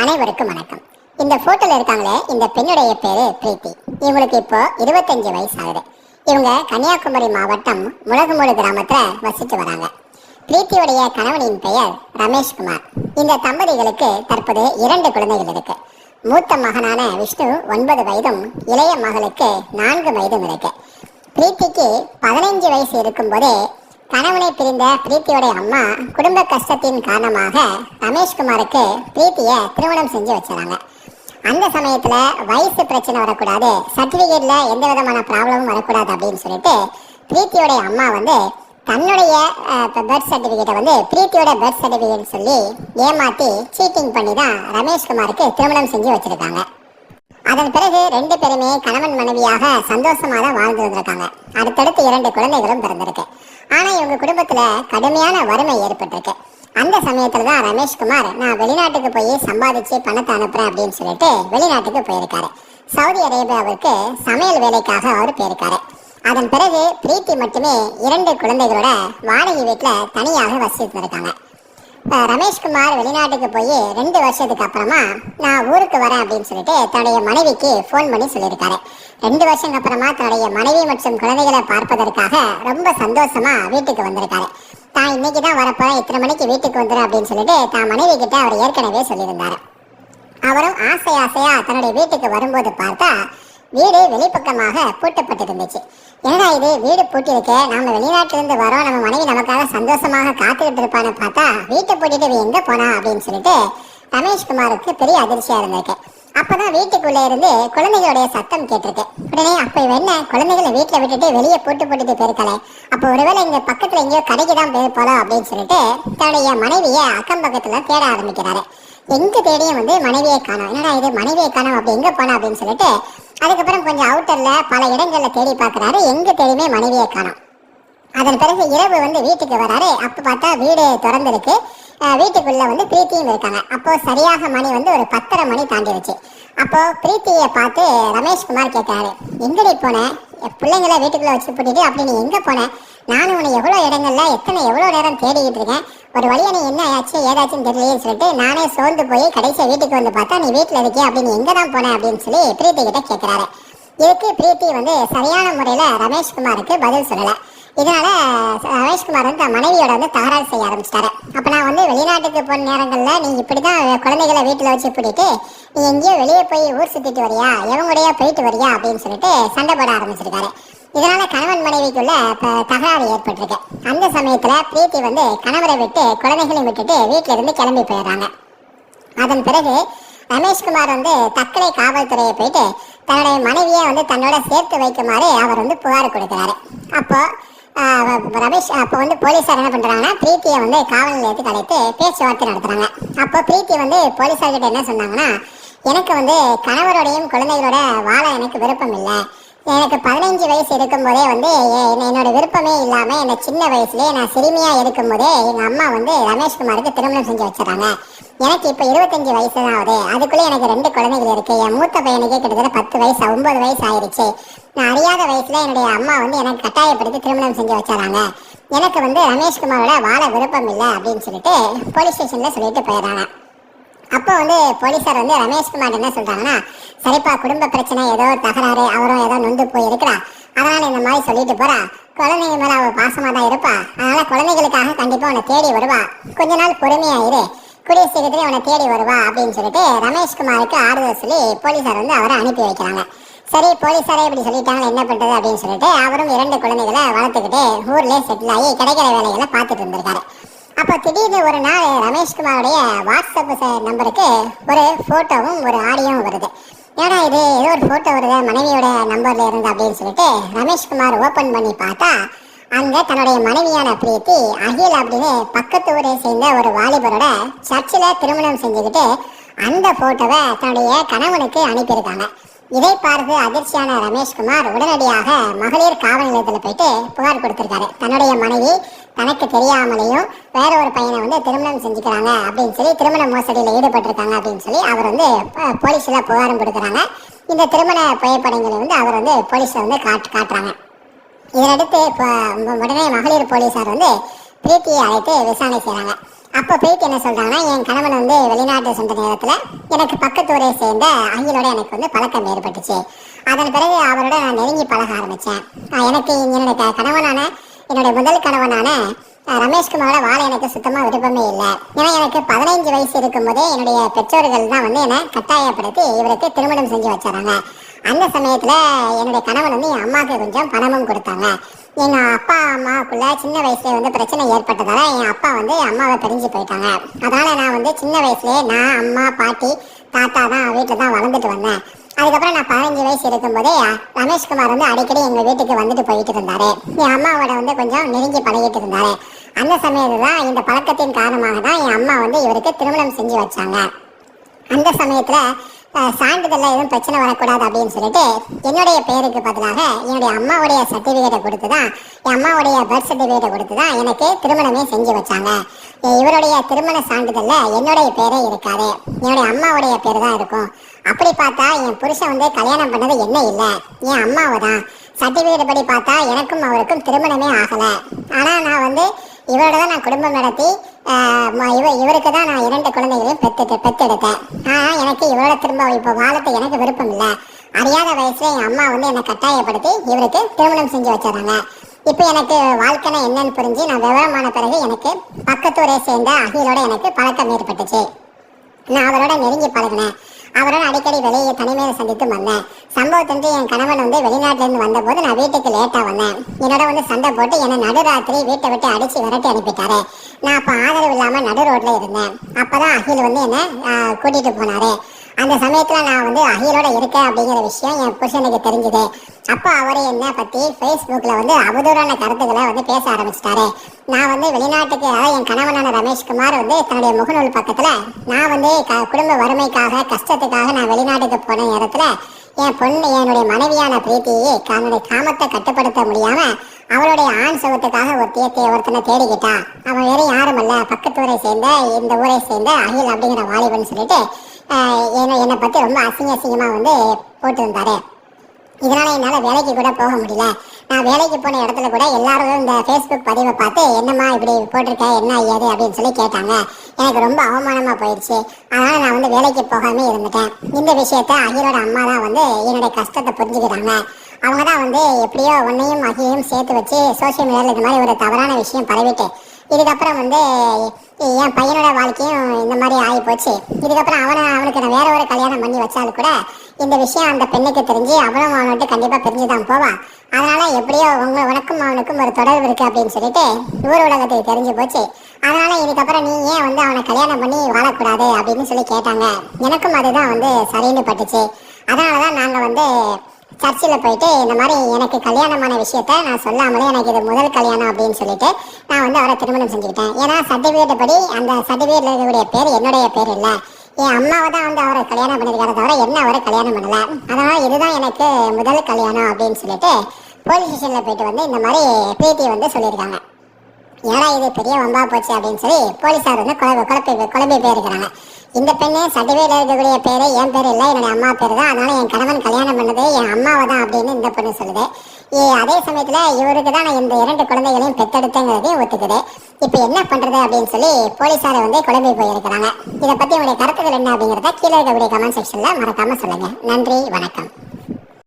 அனைவருக்கும் வணக்கம். இந்த போட்டோல இருக்காங்களே, இந்த பெண்ணுடைய பேரு பிரீத்தி. இவங்களுக்கு இப்போ 25 வயசு ஆகுது. இவங்க கன்னியாகுமரி மாவட்டம் முளகுமூடு கிராமத்துல வசித்து வராங்க. பிரீத்தியுடைய கணவனின் பெயர் ரமேஷ்குமார். இந்த தம்பதிகளுக்கு தற்போது 2 குழந்தைகள் இருக்கு. மூத்த மகனான விஷ்ணு 9 வயதும், இளைய மகளுக்கு 4 வயதும் இருக்கு. பிரீத்திக்கு 15 வயசு இருக்கும் போதே கணவனை பிரிந்த பிரீத்தியோடைய அம்மா குடும்ப கஷ்டத்தின் காரணமாக ரமேஷ்குமாருக்கு பிரீத்தியை திருமணம் செஞ்சு வச்சாங்க. அந்த சமயத்துல வயசு பிரச்சனை வரக்கூடாது, சர்டிபிகேட்ல எந்த விதமான ப்ராப்ளமும் வரக்கூடாது அப்படின்னு சொல்லிட்டு பிரீத்தியோடைய அம்மா தன்னுடைய பர்த் சர்டிபிகேட்டை பிரீத்தியோட பர்த் சர்டிபிகேட் சொல்லி ஏமாத்தி சீட்டிங் பண்ணி தான் ரமேஷ்குமாருக்கு திருமணம் செஞ்சு வச்சிருக்காங்க. அதன் பிறகு 2 பேருமே கணவன் மனைவியாக சந்தோஷமாக தான் வாழ்ந்து வந்திருக்காங்க. அடுத்தடுத்து 2 குழந்தைகளும் பிறந்திருக்கு. ஆனா இவங்க குடும்பத்துல கடுமையான வறுமை ஏற்பட்டிருக்கு. அந்த சமயத்துல தான் ரமேஷ்குமார், நான் வெளிநாட்டுக்கு போய் சம்பாதிச்சு பணத்தை அனுப்புறேன் அப்படின்னு சொல்லிட்டு வெளிநாட்டுக்கு போயிருக்காரு. சவுதி அரேபியாவுக்கு சமையல் வேலைக்காக அவர் போயிருக்காரு. அதன் பிறகு பிரீத்தி மட்டுமே 2 குழந்தைகளோட வாடகை வீட்டுல தனியாக வசித்து இருக்காங்க. ரமேஷ்குமார் வெளிநாட்டுக்கு போய் 2 வருஷத்துக்கு அப்புறமா நான் ஊருக்கு வரேன் அப்படின்னு சொல்லிட்டு தன்னுடைய மனைவிக்கு ஃபோன் பண்ணி சொல்லியிருக்காரு. 2 வருஷத்துக்கு அப்புறமா தன்னுடைய மனைவி மற்றும் குழந்தைகளை பார்ப்பதற்காக ரொம்ப சந்தோஷமா வீட்டுக்கு வந்திருக்காரு. தான் இன்னைக்கு தான் வரப்போறேன், இத்தனை மணிக்கு வீட்டுக்கு வந்துடும் அப்படின்னு சொல்லிட்டு தான் மனைவி கிட்ட அவர் ஏற்கனவே சொல்லியிருந்தாரு. அவரும் ஆசையா தன்னுடைய வீட்டுக்கு வரும்போது பார்த்தா வீடு வெளிப்பக்கமாக பூட்டப்பட்டிருந்துச்சு. என்னடா இது, வீடு பூட்டி இருக்கு, நாம வெளிநாட்டிலிருந்து வரோம், நம்ம மனைவி நமக்காக சந்தோஷமாக காத்துக்கிட்டு இருப்பான்னு பார்த்தா வீட்டை பூட்டிட்டு எங்க போனா அப்படின்னு சொல்லிட்டு ரமேஷ்குமாருக்கு பெரிய அதிர்ச்சியா இருந்திருக்கு. அப்பதான் வீட்டுக்குள்ள இருந்து குழந்தைகளுடைய சத்தம் கேட்டிருக்கு. உடனே அப்ப என்ன, குழந்தைகளை வீட்டுல விட்டுட்டு வெளியே போட்டுட்டு போயிருக்கல, அப்ப ஒருவேளை இங்க பக்கத்துல எங்கேயோ கடைக்கு தான் போலாம் அப்படின்னு சொல்லிட்டு தன்னுடைய மனைவியை அக்கம் பக்கத்துல தேட ஆரம்பிக்கிறாரு. எங்க தேடியும் மனைவியை காணோம். என்னடா இது, மனைவியை காணோம், அப்படி எங்க போனா அப்படின்னு சொல்லிட்டு அதுக்கப்புறம் கொஞ்சம் அவுட்டர்ல பல இடங்கள்ல தேடி பார்க்கிறாரு. எங்க தேடியுமே மனைவியை காணோம். அதன் பிறகு இரவு வீட்டுக்கு வராரு. அப்ப பார்த்தா வீடு திறந்திருக்கு. வீட்டுக்குள்ள பிரீத்தியும் இருக்காங்க. அப்போ சரியாக மணி ஒரு 10:30 மணி தாண்டிடுச்சு. அப்போ பிரீத்தியை பார்த்து ரமேஷ்குமார் கேட்கிறாரு, எங்கடி போன, பிள்ளைங்களை வீட்டுக்குள்ள வச்சு பூட்டிட்டு அப்படி நீ எங்க போன, நானும் உன்னை எவ்வளவு இடங்கள்ல எவ்வளவு நேரம் தேடிக்கிட்டு இருக்கேன், ஒரு வழியா நீ என்ன ஆச்சு ஏதாச்சும் தெரியலையேன்னு சொல்லிட்டு நானே சோர்ந்து போய் கடைசியா வீட்டுக்கு பார்த்தா நீ வீட்டுல இருக்கிய, அப்படி நீ எங்க தான் போன அப்படின்னு சொல்லி பிரீத்தி கிட்ட கேட்கிறாரு. இதுக்கு பிரீத்தி சரியான முறையில ரமேஷ்குமாருக்கு பதில் சொல்லல. இதனால ரமேஷ்குமார் தன் மனைவியோட தகராறு செய்ய ஆரம்பிச்சிட்டாரு. அப்ப நான் வெளிநாட்டுக்கு போன நேரங்கள்ல நீ இப்படிதான் குழந்தைகளை வீட்டுல வச்சு பூட்டிட்டு நீ எங்கேயோ வெளியே போய் ஊர் சுத்திட்டு வரியா, எவங்களுடைய போயிட்டு வரியா அப்படின்னு சொல்லிட்டு சண்டை போட ஆரம்பிச்சிருக்காரு. இதனால கணவன் மனைவிக்குள்ள தகராறு ஏற்பட்டிருக்கு. அந்த சமயத்துல பிரீத்தி கணவரை விட்டு குழந்தைகளையும் விட்டுட்டு வீட்டுல இருந்து கிளம்பி போயிடுறாங்க. அதன் பிறகு ரமேஷ்குமார் தக்கலை காவல்துறையை போயிட்டு தன்னுடைய மனைவியை தன்னோட சேர்த்து வைக்குமாறு அவர் புகார் கொடுக்கிறாரு. அப்போ ரமேஷ் போலீஸார் என்ன பண்றாங்கன்னா பிரீத்தியை காவல் நிலையத்துக்கு அழைத்து பேச்சுவார்த்தை நடத்துறாங்க. அப்போ பிரீத்தி போலீஸார் கிட்ட என்ன சொன்னாங்கன்னா, எனக்கு கணவரோடையும் குழந்தைகளோட வாழ எனக்கு விருப்பம் இல்லை, எனக்கு 15 வயசு இருக்கும் போதே என்னோட விருப்பமே இல்லாம என்ன சின்ன வயசுலயே நான் சிறுமியா இருக்கும் போதே எங்க அம்மா ரமேஷ்குமாருக்கு திருமணம் செஞ்சு வச்சிடறாங்க. எனக்கு இப்ப 25 வயசு தான் ஆகுது, அதுக்குள்ள எனக்கு 2 குழந்தைகள் இருக்கு, என் மூத்த பையனுக்கே கிட்டத்தட்ட 10 வயசு 9 வயசு ஆயிடுச்சு, நான் அறியாத வயசுல என்னுடைய அம்மா எனக்கு கட்டாயப்படுத்தி திருமணம் செஞ்சு வச்சாராங்க, எனக்கு ரமேஷ்குமாரோட வாழ விருப்பம் இல்லை அப்படின்னு சொல்லிட்டு போலீஸ் ஸ்டேஷன்ல சொல்லிட்டு போயிடுறாங்க. அப்போ போலீஸார் ரமேஷ்குமார் என்ன சொல்றாங்கன்னா, சரிப்பா, குடும்ப பிரச்சனை, ஏதோ தகராறு, அவரும் ஏதோ நொந்து போய் இருக்கிறா, அதனால இந்த மாதிரி சொல்லிட்டு போறா, குழந்தைங்க மேல அவ பாசமா தான் இருப்பா, அதனால குழந்தைகளுக்காக கண்டிப்பா உன்னை தேடி வருவா, கொஞ்ச நாள் பொறுமையா இரு, கூடிய சீக்கிரத்துல உன்னை தேடி வருவா அப்படின்னு சொல்லிட்டு ரமேஷ்குமாருக்கு ஆறுதல் சொல்லி போலீஸார் அவரை அனுப்பி வைக்கிறாங்க. சரி, போலீஸாரே இப்படி சொல்லிட்டாங்க, என்ன பண்றது அப்படின்னு சொல்லிட்டு அவரும் 2 குழந்தைகளை வளர்த்துக்கிட்டு ஊர்லயே செட்டில் ஆகி கிடைக்கிற வேலைகளை பார்த்துட்டு இருந்திருக்காரு. அப்போ திடீர்னு ஒரு நாள் ரமேஷ்குமாரோடைய வாட்ஸ்அப் நம்பருக்கு ஒரு போட்டோவும் ஒரு ஆடியோவும் வருது. ஏன்னா இது ஏதோ ஒரு போட்டோ வருது மனைவியோட நம்பர்ல இருந்து அப்படின்னு சொல்லிட்டு ரமேஷ்குமார் ஓபன் பண்ணி பார்த்தா அங்க தன்னுடைய மனைவியான பிரீத்தி அகில் அப்படின்னு பக்கத்து ஊரை சேர்ந்த ஒரு வாலிபரோட சர்ச்சில் திருமணம் செஞ்சுக்கிட்டு அந்த போட்டோவை தன்னுடைய கணவனுக்கு அனுப்பியிருக்காங்க. இதை பார்த்து அதிர்ச்சியான ரமேஷ்குமார் உடனடியாக மகளிர் காவல் நிலையத்தில் போயிட்டு புகார் கொடுத்திருக்காரு. தன்னுடைய மனைவி தனக்கு தெரியாமலேயும் வேற ஒரு பையனை திருமணம் செஞ்சுக்கிறாங்க அப்படின்னு சொல்லி, திருமண மோசடியில் ஈடுபட்டிருக்காங்க அப்படின்னு சொல்லி அவர் போலீஸ்ல புகாரும் கொடுக்குறாங்க. இந்த திருமண புகைப்படங்களை அவர் போலீஸ்ல காட்டுறாங்க. இதனடுத்து உடனே மகளிர் போலீஸார் பிரீத்தியை அழைத்து விசாரணை செய்யறாங்க. அப்போ பிரீத்தி என்ன சொல்றாங்கன்னா, என் கணவன் வந்து வெளிநாட்டு சென்ற நேரத்துல எனக்கு பக்கத்து ஊரை சேர்ந்த அகிலோட எனக்கு வந்து பழக்கம் ஏற்பட்டுச்சு. அதன் பிறகு அவரோட நான் நெருங்கி பழக ஆரம்பிச்சேன். எனக்கு என்னுடைய கணவனான என்னுடைய முதல் கணவனான ரமேஷ்குமாரோட வாழ எனக்கு சுத்தமா விருப்பமே இல்லை. ஏன்னா எனக்கு 15 வயசு இருக்கும் போதே என்னுடைய பெற்றோர்கள் தான் வந்து என்னை கட்டாயப்படுத்தி இவருக்கு திருமணம் செஞ்சு வச்சாங்க. அந்த சமயத்துல என்னுடைய கணவன் வந்து என் அம்மாவுக்கு கொஞ்சம் பணமும் கொடுத்தாங்க. எங்க அப்பா அம்மாவுக்குள்ள சின்ன வயசுல வந்து பிரச்சனை ஏற்பட்டதால என் அப்பா வந்து அம்மாவை பிரிஞ்சு போயிட்டாங்க. அதனால நான் வந்து சின்ன வயசுலயே நான் அம்மா பாட்டி தாத்தா தான் வீட்டுல தான் வளர்ந்துட்டு வந்தேன். அதுக்கப்புறம் நான் 15 வயசு இருக்கும்போதே ரமேஷ்குமார் வந்து அடிக்கடி எங்க வீட்டுக்கு வந்துட்டு போயிட்டு இருந்தாரு. என் அம்மாவோட வந்து கொஞ்சம் நெருங்கி பழகிட்டு இருந்தாரு. அந்த சமயத்துல தான் இந்த பழக்கத்தின் காரணமாக தான் என் அம்மா வந்து இவருக்கு திருமணம் செஞ்சு வச்சாங்க. அந்த சமயத்துல சான்றிதழ்ல எதுவும் பிரச்சனை வரக்கூடாது அப்படின்னு சொல்லிட்டு என்னுடைய பேருக்கு பதிலாக என்னுடைய அம்மாவுடைய சர்டிபிகேட்டை கொடுத்து தான், என் அம்மாவுடைய பர்த் சர்டிபிகேட்டை கொடுத்து தான் எனக்கு திருமணமே செஞ்சு வச்சாங்க. இவருடைய திருமண சான்றிதழ்ல என்னுடைய பேரே இருக்காது, என்னுடைய அம்மாவுடைய பேர் தான் இருக்கும். அப்படி பார்த்தா என் புருஷன் வந்து கல்யாணம் பண்ணது என்ன இல்லை, என் அம்மாவை தான். சர்டிபிகேட் படி பார்த்தா எனக்கும் அவருக்கும் திருமணமே ஆகல. ஆனா நான் வந்து இவரோட தான் நான் குடும்பம் நடத்தி இவருக்கு தான் நான் 2 குழந்தைகளையும் பெத்தெடுத்தேன். ஆனா எனக்கு இவரோட திரும்ப இப்போ வாழத்தை எனக்கு விருப்பம் இல்லை. அறியாத வயசுல என் அம்மா வந்து என்னை கட்டாயப்படுத்தி இவருக்கு திருமணம் செஞ்சு வச்சிடறாங்க. இப்போ எனக்கு வாழ்க்கைனா என்னன்னு புரிஞ்சு நான் விவரமான பிறகு எனக்கு பக்கத்தூரை சேர்ந்த அகிலோட எனக்கு பழக்கம் ஏற்பட்டுச்சு. நான் அவரோட நெருங்கி பழகினேன். அவரோட அடிக்கடி வெளியே தனிமையை சந்தித்து வந்தேன். சம்பவத்தன்று என் கணவன் வந்து வெளிநாட்டிலிருந்து வந்தபோது நான் வீட்டுக்கு லேட்டா வந்தேன். என்னோட வந்து சண்டை போட்டு என்னை நடுராத்திரி வீட்டை விட்டு அடிச்சு விரட்டி அனுப்பிட்டாரு. நான் அப்போ ஆதரவு இல்லாம நடு ரோட்ல இருந்தேன். அப்பதான் அகில் வந்து என்னை கூட்டிட்டு போனாரு. அந்த சமயத்துல நான் வந்து அகிலோட இருக்கேன் அப்படிங்கிற விஷயம் என் புருஷனுக்கு தெரிஞ்சுது. அப்போ அவரை என்ன பத்தி ஃபேஸ்புக்ல வந்து அவதூறான கருத்துக்களை வந்து பேச ஆரம்பிச்சிட்டாரு. நான் வந்து வெளிநாட்டுக்கு, அதாவது என் கணவனான ரமேஷ்குமார் வந்து தன்னுடைய முகநூல் பக்கத்துல நான் வந்து குடும்ப வறுமைக்காக கஷ்டத்துக்காக நான் வெளிநாட்டுக்கு போன நேரத்துல என்னுடைய மனைவியான பிரீத்தியை தன்னுடைய காமத்தை கட்டுப்படுத்த முடியாம அவளுடைய ஆண் சுகத்துக்காக ஒருத்தனை தேடிக்கிட்டா. அவன் வேற யாரும் இல்ல, பக்கத்து ஊரை சேர்ந்த இந்த ஊரை சேர்ந்த அகில் அப்படிங்கிற வாலிபன் சொல்லிட்டு என்னை பத்தி ரொம்ப அசிங்கமா வந்து போட்டு இருந்தாரு. இதனால என்னால வேலைக்கு கூட போக முடியல. நான் வேலைக்கு போன இடத்துல கூட எல்லாரும் இந்த ஃபேஸ்புக் பதிவை பார்த்து என்னம்மா இப்படி போட்டிருக்க, என்ன ஏது அப்படின்னு சொல்லி கேட்டாங்க. எனக்கு ரொம்ப அவமானமா போயிடுச்சு. அதனால நான் வந்து வேலைக்கு போகாம இருந்துட்டேன். இந்த விஷயத்த அகிலோட அம்மா தான் வந்து என்னுடைய கஷ்டத்தை புரிஞ்சுக்கிறாங்க. அவங்க தான் வந்து எப்படியோ உன்னையும் அகிலையும் சேர்த்து வச்சு சோசியல் மீடியாவில் இந்த மாதிரி ஒரு தவறான விஷயம் பரவிட்டு இதுக்கப்புறம் வந்து என் பையனோட வாழ்க்கையும் இந்த மாதிரி ஆகி போச்சு. இதுக்கப்புறம் அவனுக்கு நான் வேற ஒரு கல்யாணம் பண்ணி வச்சாலும் கூட இந்த விஷயம் அந்த பெண்ணுக்கு தெரிஞ்சு அவனும் அவனுட்டு கண்டிப்பா பிரிஞ்சுதான் போவா. அதனால எப்படியோ உனக்கும் அவனுக்கும் ஒரு தொடர்பு இருக்கு அப்படின்னு சொல்லிட்டு ஊர் உலகத்துக்கு தெரிஞ்சு போச்சு. அதனால இதுக்கப்புறம் நீ ஏன் வந்து அவனை கல்யாணம் பண்ணி வாழக்கூடாது அப்படின்னு சொல்லி கேட்டாங்க. எனக்கும் அதுதான் வந்து சரின்னு பட்டுச்சு. அதனாலதான் நாங்க வந்து சர்ச்சில் போயிட்டு இந்த மாதிரி எனக்கு கல்யாணமான விஷயத்த நான் சொல்லாமலே எனக்கு இது முதல் கல்யாணம் அப்படின்னு சொல்லிட்டு நான் வந்து அவரை திருமணம் செஞ்சுக்கிட்டேன். ஏன்னா சர்டிஃபிகேட் படி அந்த சர்டிஃபிகேட்ல இருக்கக்கூடிய பேர் என்னுடைய பேர் இல்லை, என் அம்மாவை தான் வந்து அவரை கல்யாணம் பண்ணியிருக்காரு தவிர என்ன அவரை கல்யாணம் பண்ணல. அதனால இதுதான் எனக்கு முதல் கல்யாணம் அப்படின்னு சொல்லிட்டு போலீஸ் ஸ்டேஷன்ல போயிட்டு வந்து இந்த மாதிரி பிரீத்தி வந்து சொல்லியிருக்காங்க. ஏன்னா இது பெரிய வம்பா போச்சு அப்படின்னு சொல்லி போலீஸார் வந்து குழம்பி போயிருக்கிறாங்க. இந்த பெண்ணு சர்டிஃபிகேட்ல இருக்கக்கூடிய பேரு என் பேர் இல்லை, என்னுடைய அம்மா பேர் தான். அதனால என் கணவன் கல்யாணம் பண்ணது என் அம்மாவை தான் அப்படின்னு இந்த பொண்ணு சொல்லுது. அதே சமயத்துல இவருக்கு தான் நான் இந்த 2 குழந்தைகளையும் பெத்தெடுத்தேங்கிறதையும் ஒத்துக்குது. இப்ப என்ன பண்றது அப்படின்னு சொல்லி போலீஸாரை வந்து குழம்பி போயிருக்கிறாங்க. இதை பத்தி உங்களுடைய கருத்துக்கள் என்ன அப்படிங்கிறத கீழே இருக்கக்கூடிய கமெண்ட் செக்ஷன்ல மறக்காம சொல்லுங்க. நன்றி, வணக்கம்.